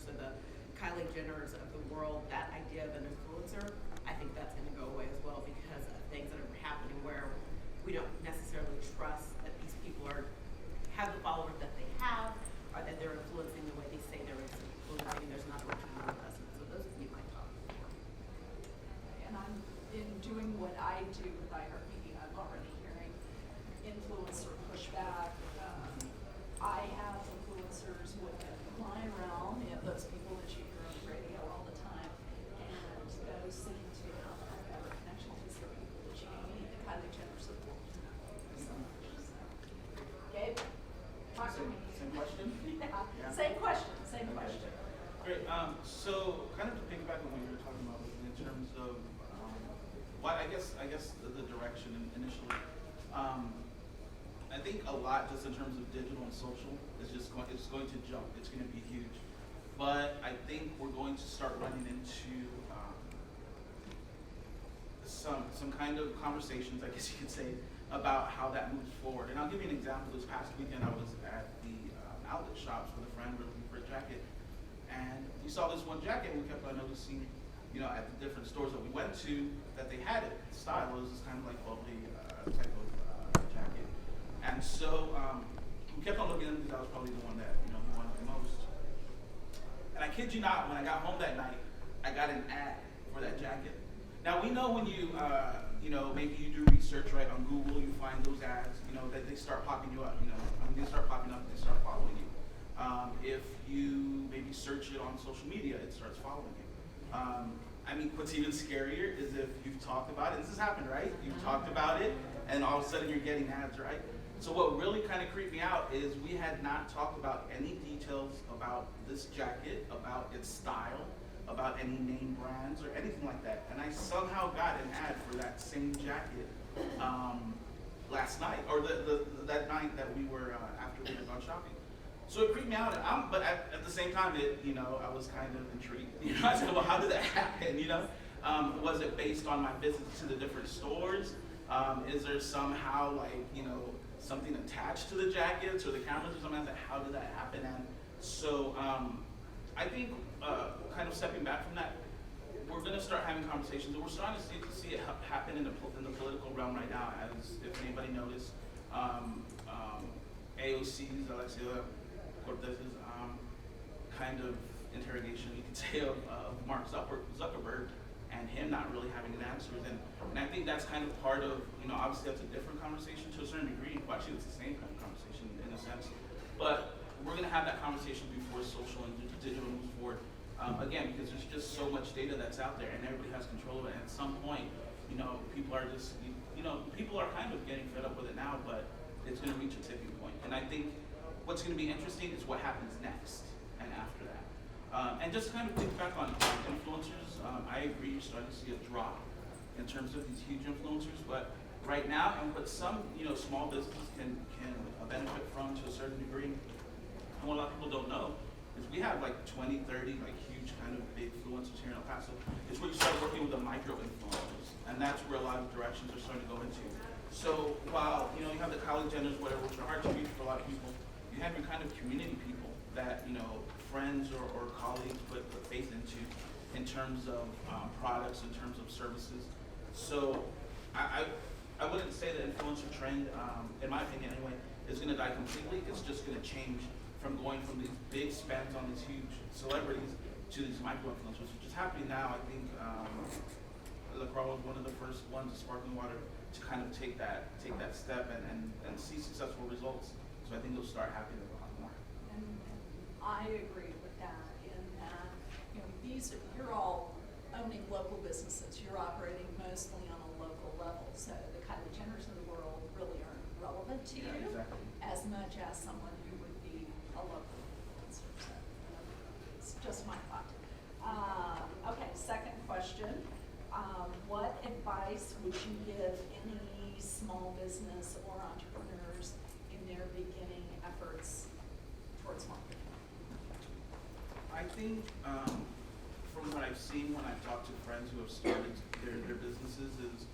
so the Kylie Jenners of the world, that idea of an influencer, I think that's going to go away as well because of things that are happening where we don't necessarily trust that these people have the followers that they have, or that they're influencing the way they say they're influencing, and there's not a return on investment. So those would be my top four. And I'm in doing what I do with IRP, I'm already hearing influencer pushback. I have influencers within my realm, those people that you hear on the radio all the time, and those seem to have a better connection with the people that you meet, the Kylie Jenners of the world. So, Gabe, talk to me. Same question? Yeah. Same question. Great. So kind of to piggyback on what you were talking about in terms of what I guess the direction initially. I think a lot just in terms of digital and social is just going to jump. It's going to be huge. But I think we're going to start running into some kind of conversations, I guess you could say, about how that moves forward. And I'll give you an example. This past weekend, I was at the outlet shops with a friend. We were looking for a jacket, and we saw this one jacket. And we kept on noticing, at the different stores that we went to, that they had it. The style was this kind of like bubbly type of jacket. And so we kept on looking at them because that was probably the one that we wanted the most. And I kid you not, when I got home that night, I got an ad for that jacket. Now we know when you, maybe you do research right on Google, you find those ads, that they start popping you up. They start popping up, they start following you. If you maybe search it on social media, it starts following you. What's even scarier is if you've talked about it. This has happened, right? You've talked about it, and all of a sudden you're getting ads, right? So what really kind of creeped me out is we had not talked about any details about this jacket, about its style, about any name brands or anything like that. And I somehow got an ad for that same jacket last night, or that night that we were after we had gone shopping. So it creeped me out, but at the same time, I was kind of intrigued. I said, well, how did that happen? Was it based on my visits to the different stores? Is there somehow something attached to the jackets or the cameras or something like that? How did that happen? And so I think kind of stepping back from that, we're going to start having conversations, and we're starting to see it happen in the political realm right now. As if anybody noticed, AOC's Alexia Cortez's kind of interrogation, you could say, of Mark Zuckerberg and him not really having an answer. And I think that's kind of part of, obviously that's a different conversation to a certain degree. Well, actually, it's the same kind of conversation in a sense. But we're going to have that conversation before social and digital moves forward. Again, because there's just so much data that's out there, and everybody has control of it. And at some point, people are just, people are kind of getting fed up with it now, but it's going to reach a tipping point. And I think what's going to be interesting is what happens next and after that. And just kind of think back on influencers, I agree, you're starting to see a drop in terms of these huge influencers, but right now, and what some small businesses can benefit from to a certain degree, and what a lot of people don't know, is we have 20, 30 huge kind of big influencers here in El Paso. It's where you start working with the micro influencers, and that's where a lot of directions are starting to go into. So while you have the Kylie Jenners, whatever, which are hard to reach for a lot of people, you have your kind of community people that friends or colleagues put faith into in terms of products, in terms of services. So I wouldn't say the influencer trend, in my opinion anyway, is going to die completely. It's just going to change from going from these big spends on these huge celebrities to these micro influencers, which is happening now. I think La Croix was one of the first ones, of sparkling water, to kind of take that step and see successful results. So I think they'll start happening a lot more. And I agree with that in that, you're all owning local businesses. You're operating mostly on a local level. So the Kylie Jenners of the world really aren't relevant to you exactly. as much as someone who would be a local influencer. So it's just my thought. Okay, second question. What advice would you give any small business or entrepreneurs in their beginning efforts towards marketing? I think from what I've seen when I've talked to friends who have started their businesses is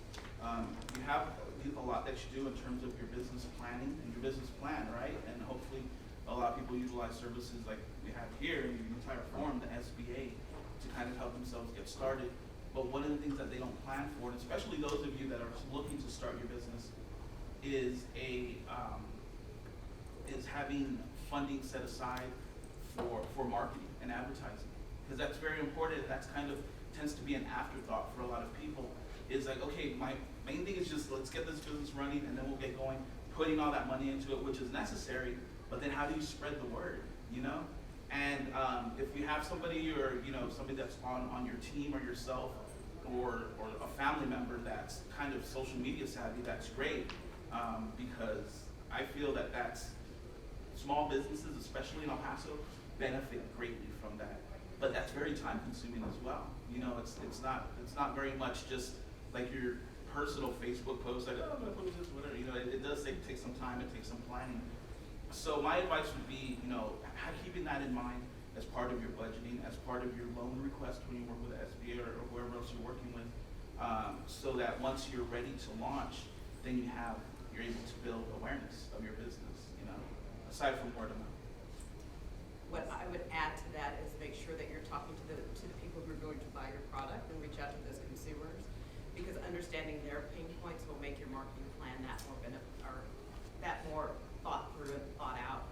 you have a lot that you do in terms of your business planning and your business plan, right? And hopefully a lot of people utilize services like we have here in the entire form, the SBA, to kind of help themselves get started. But one of the things that they don't plan for, and especially those of you that are looking to start your business, is having funding set aside for marketing and advertising, because that's very important. That's kind of tends to be an afterthought for a lot of people. Is like, okay, my main thing is just let's get this business running and then we'll get going, putting all that money into it, which is necessary. But then how do you spread the word? You know, and if you have somebody or somebody that's on your team or yourself or a family member that's kind of social media savvy, that's great, because I feel that that's small businesses, especially in El Paso, benefit greatly from that. But that's very time consuming as well. You know, it's not very much just like your personal Facebook post, like, oh, I'm gonna post this, whatever. You know, it does take some time, it takes some planning. So my advice would be, keeping that in mind as part of your budgeting, as part of your loan request when you work with the SBA or whoever else you're working with, so that once you're ready to launch, then you're able to build awareness of your business. Aside from word of mouth. What I would add to that is make sure that you're talking to the people who are going to buy your product and reach out to those consumers, because understanding their pain points will make your marketing plan that more thought through and thought out.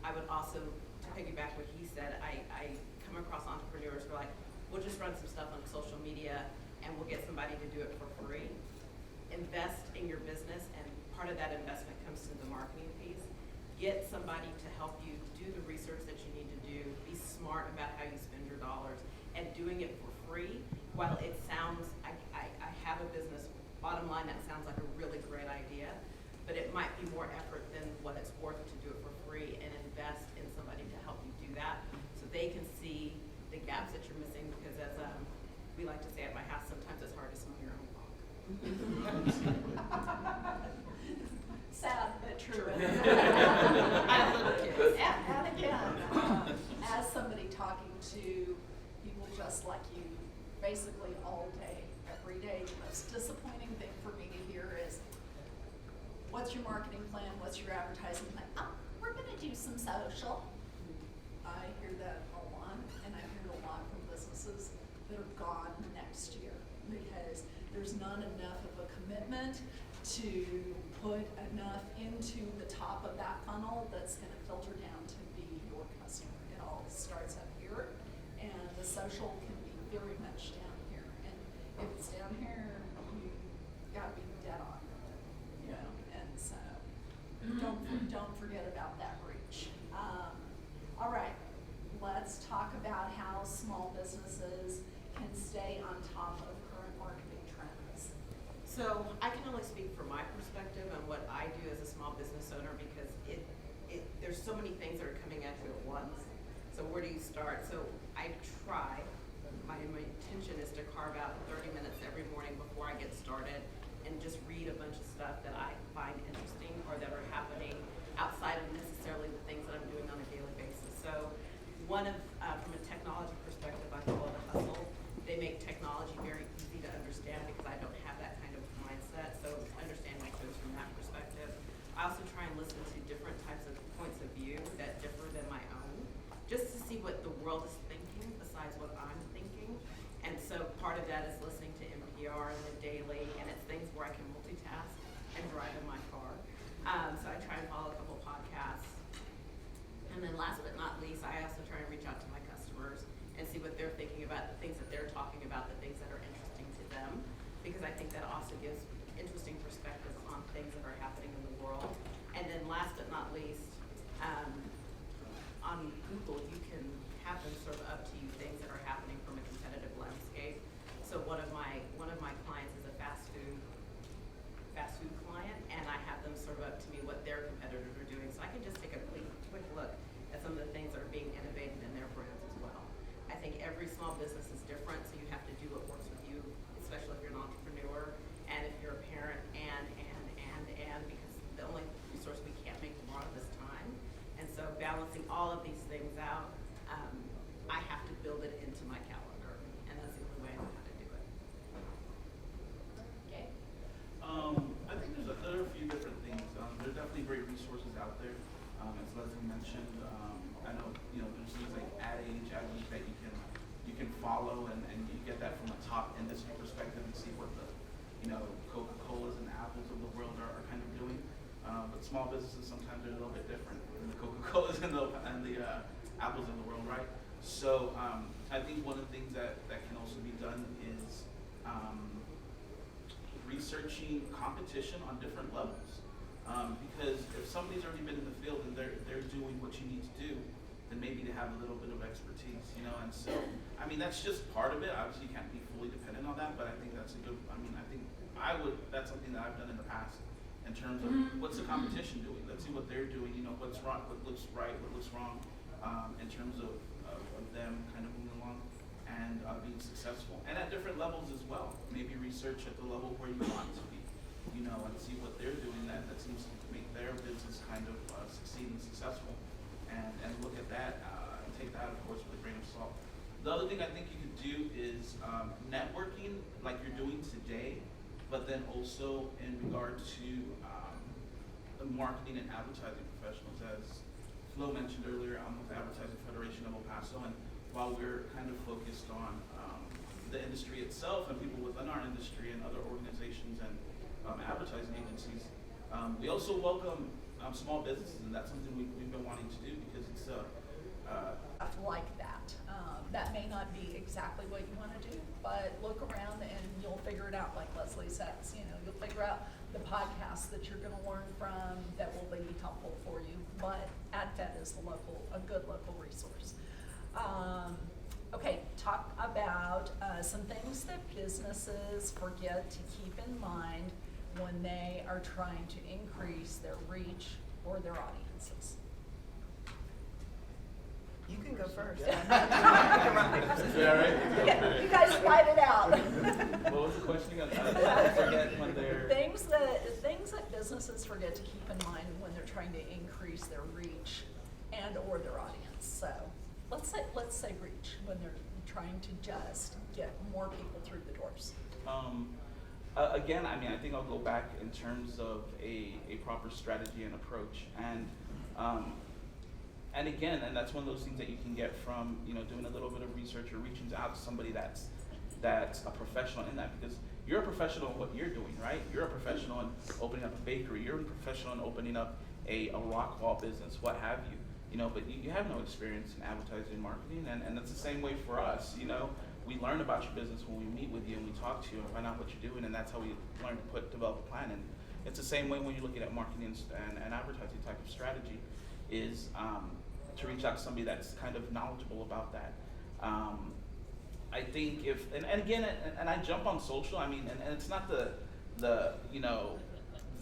I would also, to piggyback what he said, I come across entrepreneurs who are like, we'll just run some stuff on social media and we'll get somebody to do it for free. Invest in your business, and part of that investment comes to the marketing piece. Get somebody to help you do the research that you need to do, be smart about how you spend your dollars, and doing it for free. While it sounds, I have a business, bottom line, that sounds like a really great idea, but it might be more effort than what it's worth to do it for free and invest in somebody to help you do that, so they can see the gaps that you're missing, because as we like to say at my house, sometimes it's hard to smell your own fog. Sad but true. I have little kids. And again, as somebody talking to people just like you, basically all day, every day, the most disappointing thing for me to hear is, what's your marketing plan? What's your advertising plan? Oh, we're going to do some social. I hear that a lot, and I hear it a lot from businesses that are gone next year because there's not enough of a commitment to put enough into the top of that funnel that's going to filter down to be your customer. It all starts up here, and the social can be very much down here. And if it's down here, you got to be dead on, And so don't forget about that reach. All right, let's talk about how small businesses can stay on top of current marketing trends. So I can only speak from my perspective and what I do as a small business owner, because there's so many things that are coming at you at once. So where do you start? So I try, my intention is to carve out 30 minutes every morning before I get started and just read a bunch of stuff that I find interesting or that are happening outside of necessarily the things that I'm doing on a daily basis. So one of, from a technology perspective, I call it a hustle. They make technology very easy to understand because I don't have that kind of mindset. So understanding things from that perspective. I also try and listen to different types of points of view that differ than my own, just to see what the world is thinking besides what I'm thinking. And so part of that is listening to NPR and the daily, and it's things where I can multitask and drive in my car. So I try and follow a couple podcasts. And then last but not least, I also try and reach out to my customers and see what they're thinking about, the things that they're talking about, the things that are interesting to them, because I think that also gives interesting perspectives on things that are happening in the world. And then last but not least, on Google, you can have them serve up to you things that are happening from a competitive landscape. So one of my clients is a fast food client, and I have them serve up to me what their competitors are doing. So I can just take a quick look at some of the things that are being innovated in their brands as well. I think every small business is different, so you have to do what works with you, especially if you're an entrepreneur and if you're a parent, and because the only resource we can't make tomorrow is time. And so balancing all of these things out, I have to build it into my calendar, and that's the only way I know how to do it. Okay. I think there are a few different things. There are definitely great resources out there. As Leslie mentioned, I know But small businesses sometimes are a little bit different than the Coca-Colas and the Apples in the world, right? So I think one of the things that can also be done is researching competition on different levels. Because if somebody's already been in the field and they're doing what you need to do, then maybe they have a little bit of expertise, you know. And so, I mean, that's just part of it. Obviously, you can't be fully dependent on that, but I think that's a good. I mean, I think that's something that I've done in the past in terms of what's the competition doing. Let's see what they're doing. You know, what's wrong, what looks right, what looks wrong, in terms of them kind of moving along and being successful. And at different levels as well. Maybe research at the level where you want to be, you know, and see what they're doing that seems to make their business kind of succeed and successful. And look at that and take that, of course, with a grain of salt. The other thing I think you could do is networking like you're doing today, but then also in regard to marketing and advertising professionals. As Flo mentioned earlier, I'm with the Advertising Federation of El Paso, and while we're kind of focused on the industry itself and people within our industry and other organizations and advertising agencies, we also welcome small businesses, and that's something we've been wanting to do because it's like that. That may not be exactly what you want to do, but look around and you'll figure it out. Like Leslie says, you know, you'll figure out the podcasts that you're going to learn from that will be helpful for you. But AdFed is a good local resource. Okay, talk about some things that businesses forget to keep in mind when they are trying to increase their reach or their audiences. You can go first. Yeah, right? Okay, you guys fight it out. What was the question again? I forget when they're... Things that businesses forget to keep in mind when they're trying to increase their reach and or their audience. So let's say reach when they're trying to just get more people through the doors. Again, I mean, I think I'll go back in terms of a proper strategy and approach, and again, and that's one of those things that you can get from, you know, doing a little bit of research or reaching out to somebody that's a professional in that, because you're a professional in what you're doing, right? You're a professional in opening up a bakery. You're a professional in opening up a rock wall business, what have you. You know, but you have no experience in advertising and marketing, and that's the same way for us. You know, we learn about your business when we meet with you and we talk to you and find out what you're doing, and that's how we learn to develop a plan. And it's the same way when you're looking at marketing and advertising type of strategy, is to reach out to somebody that's kind of knowledgeable about that. I think and again, and I jump on social, I mean, and it's not the you know,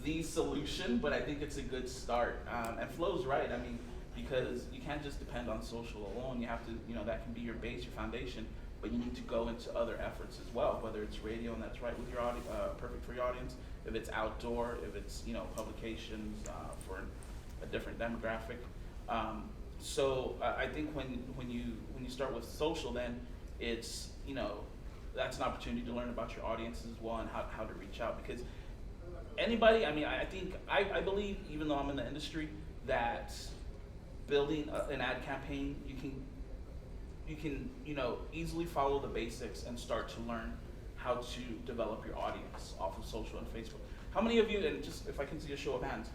the solution, but I think it's a good start. And Flo's right, I mean, because you can't just depend on social alone. You have to, you know, that can be your base, your foundation, but you need to go into other efforts as well, whether it's radio, and that's right with your audience, perfect for your audience, if it's outdoor, if it's, you know, publications for a different demographic. So I think when you start with social, then it's, you know, that's an opportunity to learn about your audience as well and how to reach out, because anybody, I mean, I believe, even though I'm in the industry, that building an ad campaign, you can, you know, easily follow the basics and start to learn how to develop your audience off of social and Facebook. How many of you, and just if I can see a show of hands,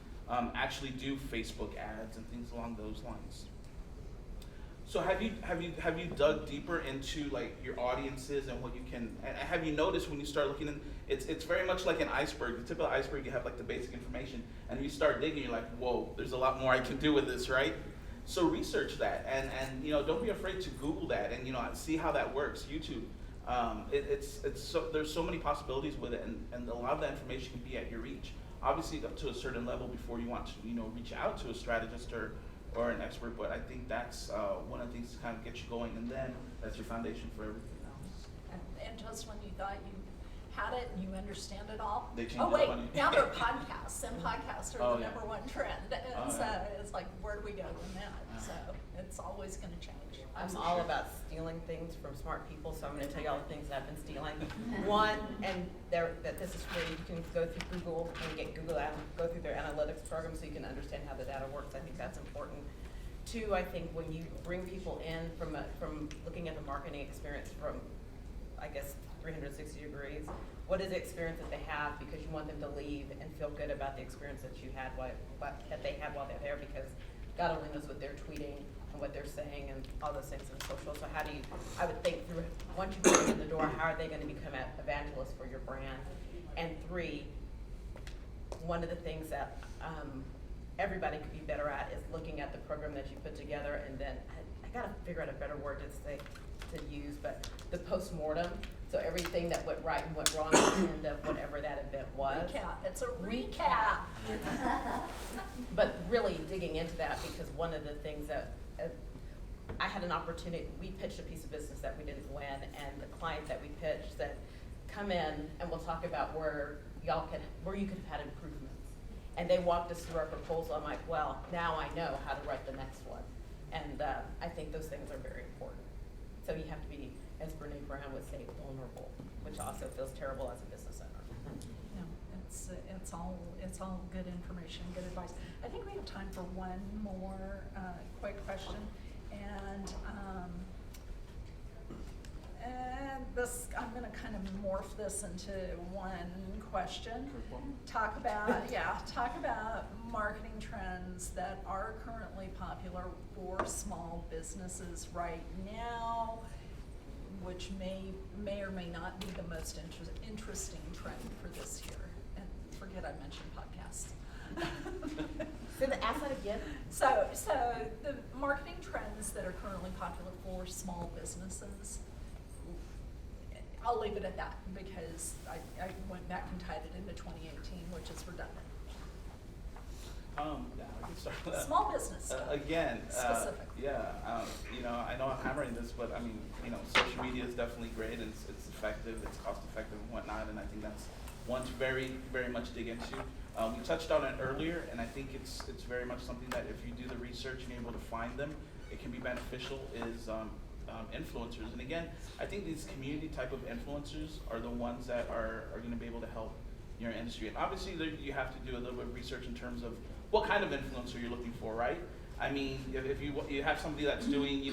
actually do Facebook ads and things along those lines? So have you dug deeper into like your audiences and what you can, and have you noticed when you start looking in, it's very much like an iceberg. The tip of the iceberg, you have like the basic information, and you start digging, you're like, whoa, there's a lot more I can do with this, right? So research that, and you know, don't be afraid to Google that, and you know, see how that works. YouTube, there's so many possibilities with it, and a lot of that information can be at your reach. Obviously, up to a certain level before you want to, you know, reach out to a strategist or an expert. But I think that's one of the things to kind of get you going, and then that's your foundation for everything else. And just when you thought you had it, you understand it all. They changed oh wait, up on you. now they're podcasts, and podcasts are Oh, the yeah. number one trend. And so it's like, where do we go from that? So it's always going to change. I'm all about stealing things from smart people, so I'm going to tell you all the things that I've been stealing. One, and that this is free, you can go through Google and get go through their analytics program so you can understand how the data works. I think that's important. Two, I think when you bring people in from looking at the marketing experience from, I guess, 360 degrees, what is the experience that they have, because you want them to leave and feel good about the experience that you had, that they had while they're there, because God only knows what they're tweeting and what they're saying and all those things in social. So how do you, I would think through, once you put them in the door, how are they gonna become evangelists for your brand? And 3, one of the things that everybody could be better at is looking at the program that you put together, and then, I gotta figure out a better word to use, but the postmortem. So everything that went right and went wrong at the end of whatever that event was. Recap, it's a recap. But really digging into that, because one of the things that I had an opportunity, we pitched a piece of business that we didn't win, and the client that we pitched said, come in and we'll talk about where you could have had improvements. And they walked us through our proposal. I'm like, well, now I know how to write the next one. And I think those things are very important. So you have to be, as Brene Brown would say, vulnerable, which also feels terrible as a business owner. Yeah, it's all good information, good advice. I think we have time for one more quick question, and this, I'm going to kind of morph this into one question. Talk about marketing trends that are currently popular for small businesses right now, which may or may not be the most interesting trend for this year. And forget I mentioned podcasts. Ask that again. So the marketing trends that are currently popular for small businesses, I'll leave it at that, because I went back and tied it into 2018, which is redundant. Yeah, I can start with that. Small business stuff. Again, specifically. I know I'm hammering this, but I mean, social media is definitely great, and it's effective, it's cost effective and whatnot, and I think that's one to very, very much dig into. We touched on it earlier, and I think it's very much something that if you do the research and you're able to find them, it can be beneficial, is influencers. And again, I think these community type of influencers are the ones that are going to be able to help your industry. And obviously you have to do a little bit of research in terms of what kind of influencer you're looking for, right? I mean, if you have somebody that's doing,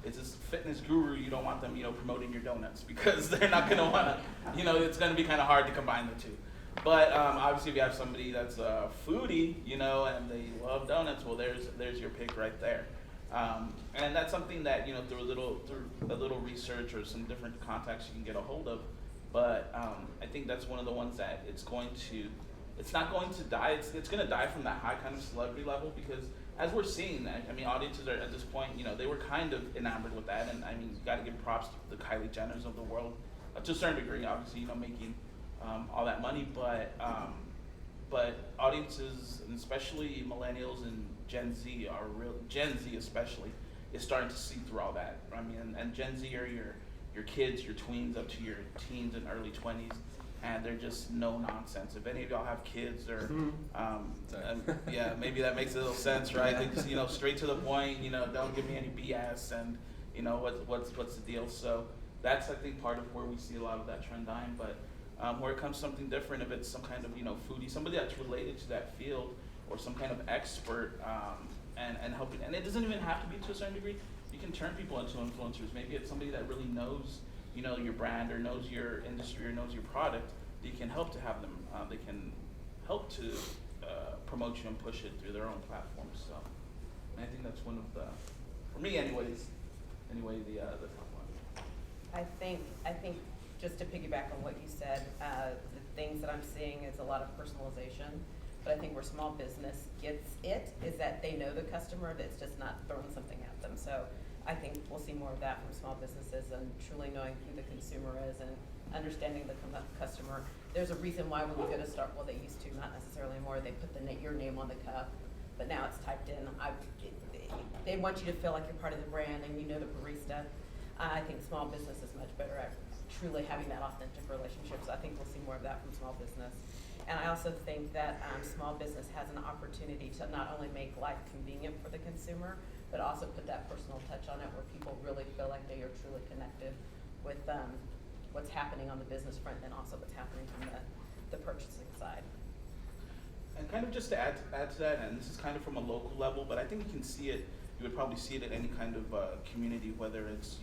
it's this fitness guru, you don't want them, promoting your donuts, because they're not going to want to, it's going to be kind of hard to combine the two. But obviously if you have somebody that's a foodie, and they love donuts, well, there's your pick right there. And that's something that, through a little research or some different contacts you can get a hold of. But I think that's one of the ones that it's not going to die. It's going to die from that high kind of celebrity level, because as we're seeing, I mean, audiences are at this point, they were kind of enamored with that. And I mean, you got to give props to the Kylie Jenners of the world, to a certain degree, obviously, making all that money. But audiences, and especially millennials and Gen Z especially, is starting to see through all that. I mean, and Gen Z are your kids, your tweens up to your teens and early 20s, and they're just no nonsense. If any of y'all have kids, or yeah, maybe that makes a little sense, right? They just, straight to the point. Don't give me any BS, and what's the deal. So that's, I think, part of where we see a lot of that trend dying. But where it comes something different, if it's some kind of foodie, somebody that's related to that field, or some kind of expert, and helping. And it doesn't even have to be to a certain degree. You can turn people into influencers. Maybe it's somebody that really knows, your brand, or knows your industry, or knows your product. That you can help to have them. They can help to promote you and push it through their own platforms. So, and I think that's one of the, for me, the top one. I think just to piggyback on what you said, the things that I'm seeing is a lot of personalization. But I think where small business gets it is that they know the customer, that's just not throwing something at them. So I think we'll see more of that from small businesses, and truly knowing who the consumer is and understanding the customer. There's a reason why when you go to start, well, they used to, not necessarily more, they put your name on the cup, but now it's typed in. They want you to feel like you're part of the brand and the barista. I think small business is much better at truly having that authentic relationship. So I think we'll see more of that from small business. And I also think that small business has an opportunity to not only make life convenient for the consumer, but also put that personal touch on it, where people really feel like they are truly connected with what's happening on the business front, and also what's happening from the purchasing side. And kind of just to add to that, and this is kind of from a local level, but I think you can see it. You would probably see it at any kind of community, whether it's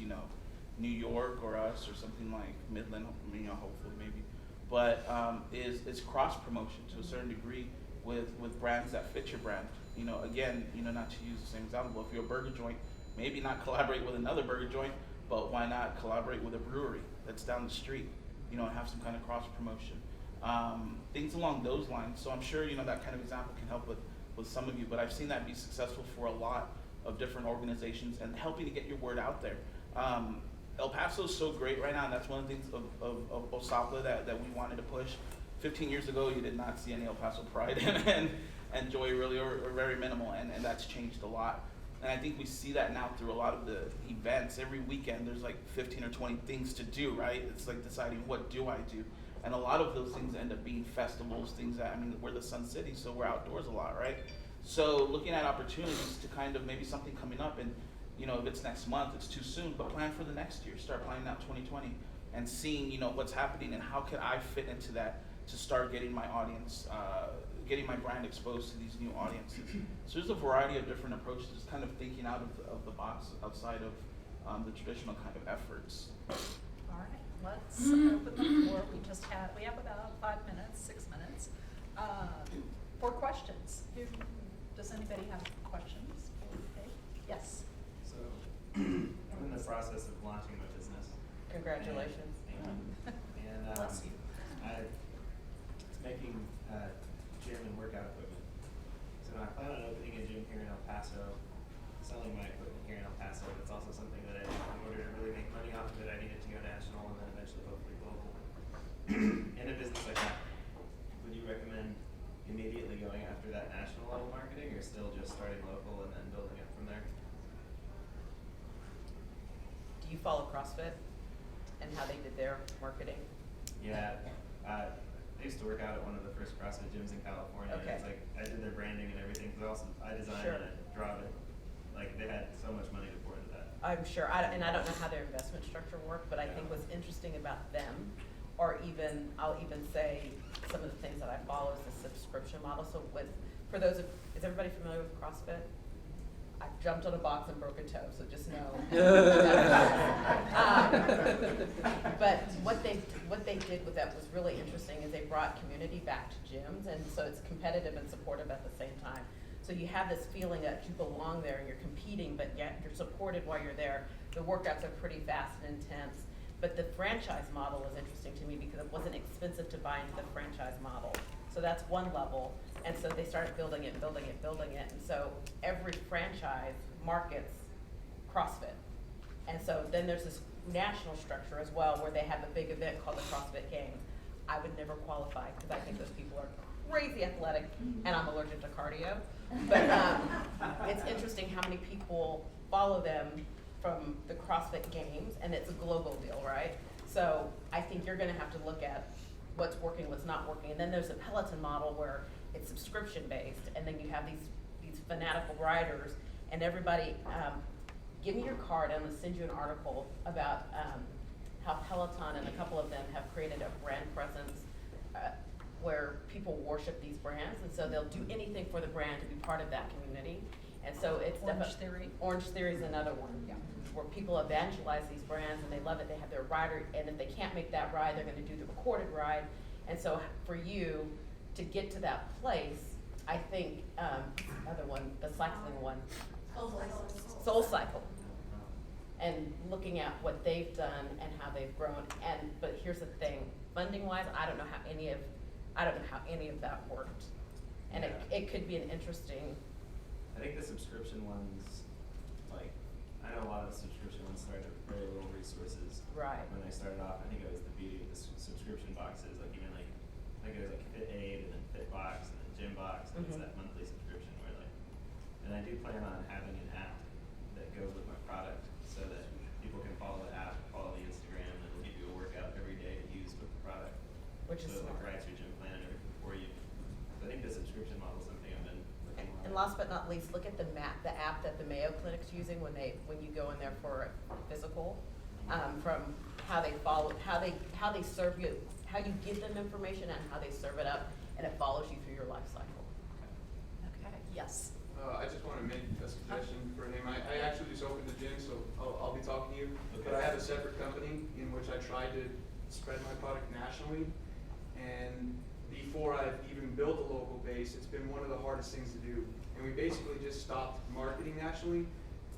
New York or us, or something like Midland, hopefully maybe. but is cross promotion to a certain degree with brands that fit your brand. You know, again, you know, not to use the same example, if you're a burger joint, maybe not collaborate with another burger joint, but why not collaborate with a brewery that's down the street, you know, and have some kind of cross promotion. Things along those lines. So I'm sure, you know, that kind of example can help with some of you, but I've seen that be successful for a lot of different organizations and helping to get your word out there. El Paso is so great right now, and that's one of the things of OSAPA that we wanted to push. 15 years ago, you did not see any El Paso pride and joy really, or very minimal, and that's changed a lot. And I think we see that now through a lot of the events. Every weekend, there's like 15 or 20 things to do, right? It's like deciding, what do I do? And a lot of those things end up being festivals, things that, I mean, we're the Sun City, so we're outdoors a lot, right? So looking at opportunities to kind of maybe something coming up, and you know, if it's next month, it's too soon, but plan for the next year. Start planning out 2020 and seeing, you know, what's happening and how can I fit into that to start getting my audience, getting my brand exposed to these new audiences. So there's a variety of different approaches, just kind of thinking out of the box outside of the traditional kind of efforts. All right, let's open the floor. We have about 5 minutes, 6 minutes for questions. Does anybody have questions? Okay. Yes. So, I'm in the process of launching my business. Congratulations. And Bless you. I was making gym and workout equipment. So I plan on opening a gym here in El Paso, selling my equipment here in El Paso. It's also something that in order to really make money off of it, I needed to go national and then eventually hopefully global. In a business like that, would you recommend immediately going after that national level marketing, or still just starting local and then building it from there? Do you follow CrossFit and how they did their marketing? Yeah, I used to work out at one of the first CrossFit gyms in California. Okay. And it's like I did their branding and everything. But also I designed Sure. and I draw it. Like they had so much money to pour into that. I'm sure, and I don't know how their investment structure worked, but I think what's interesting about them, or even, I'll even say, some of the things that I follow is the subscription model. So for those is everybody familiar with CrossFit? I jumped on a box and broke a toe, so just know. But what they did with that was really interesting is they brought community back to gyms, and so it's competitive and supportive at the same time. So you have this feeling that you belong there and you're competing, but yet you're supported while you're there. The workouts are pretty fast and intense. But the franchise model was interesting to me because it wasn't expensive to buy into the franchise model. So that's one level. And so they started building it. And so every franchise markets CrossFit. And so then there's this national structure as well where they have a big event called the CrossFit Games. I would never qualify because I think those people are crazy athletic and I'm allergic to cardio. But it's interesting how many people follow them from the CrossFit Games, and it's a global deal, right? So I think you're gonna have to look at what's working, what's not working. And then there's a Peloton model where it's subscription based, and then you have these fanatical riders, and everybody, give me your card, I'm gonna send you an article about how Peloton and a couple of them have created a brand presence where people worship these brands, and so they'll do anything for the brand to be part of that community. And so it's Orange Theory. Orange Theory is another one. Yeah. Where people evangelize these brands and they love it. They have their rider, and if they can't make that ride, they're going to do the recorded ride. And so for you to get to that place, I think other one, the cycling one, Soul Cycle, and looking at what they've done and how they've grown. But here's the thing, funding wise, I don't know how any of that worked. And it could be an interesting. I think the subscription ones, like, I know a lot of the subscription ones started with very little resources. Right. When they started off, I think it was the beauty of the subscription boxes, like even like, I think it was like Fit Aid and then Fit Box and then Gym Box, and it's that monthly subscription where like, and I do plan on having an app that goes with my product so that people can follow the app, follow the Instagram, and it'll give you a workout every day to use with the product. Which is so it like smart. writes your gym plan and everything for you. So I think the subscription model is something I've been looking at. And last but not least, look at the app that the Mayo Clinic's using when you go in there for a physical, from how they follow, how they serve you, how you give them information and how they serve it up, and it follows you through your life cycle. Okay, yes. I just want to make a suggestion for him. I actually just opened the gym, so I'll be talking to you. Okay. But I have a separate company in which I tried to spread my product nationally, And before I've even built a local base, it's been one of the hardest things to do. And we basically just stopped marketing nationally,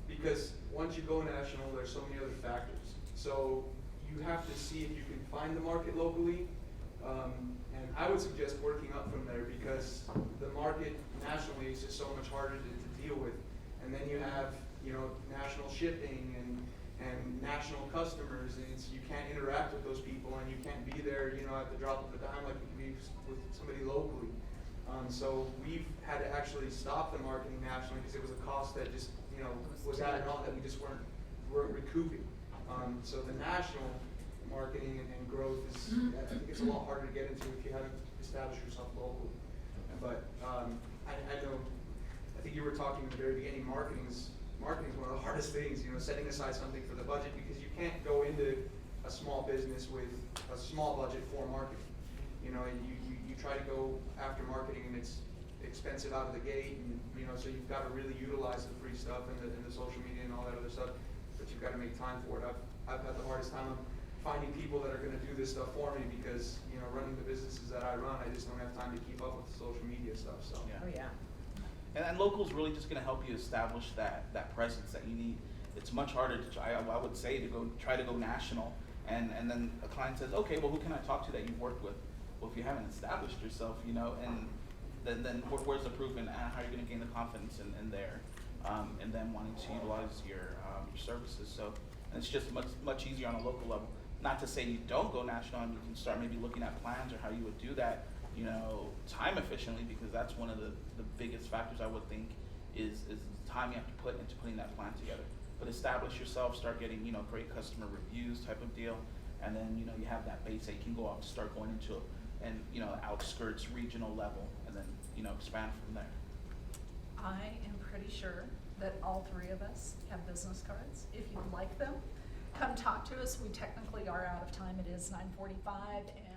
because once you go national, there's so many other factors. So you have to see if you can find the market locally, and I would suggest working up from there, because the market nationally is just so much harder to deal with. And then you have, you know, national shipping and national customers, and you can't interact with those people, and you can't be there, you know, at the drop of a dime like you can be with somebody locally. So we've had to actually stop the marketing nationally, because it was a cost that just, you know, was added on that we just weren't recouping. So the national marketing and growth is, I think it's a lot harder to get into if you haven't established yourself locally. But I know, I think you were talking at the very beginning, marketing is one of the hardest things, you know, setting aside something for the budget, because you can't go into a small business with a small budget for marketing. You know, you try to go after marketing, and it's expensive out of the gate, and, you know, so you've got to really utilize the free stuff and the social media and all that other stuff, but you've got to make time for it. I've had the hardest time finding people that are going to do this stuff for me, because, you know, running the businesses that I run, I just don't have time to keep up with the social media stuff, so. Yeah. Oh, yeah. And local's really just gonna help you establish that presence that you need. It's much harder to try, I would say, to try to go national, and then a client says, okay, well, who can I talk to that you've worked with? Well, if you haven't established yourself, you know, and then where's the proof, and how are you gonna gain the confidence in there, and then wanting to utilize your services. So, and it's just much easier on a local level. Not to say you don't go national, and you can start maybe looking at plans or how you would do that, you know, time efficiently, because that's one of the biggest factors I would think is the time you have to put into putting that plan together. But establish yourself, start getting, you know, great customer reviews type of deal, and then, you know, you have that base that you can go off to start going into, and, you know, outskirts, regional level, and then, you know, expand from there. I am pretty sure that all three of us have business cards. If you'd like them, come talk to us. We technically are out of time. It is 9:45, and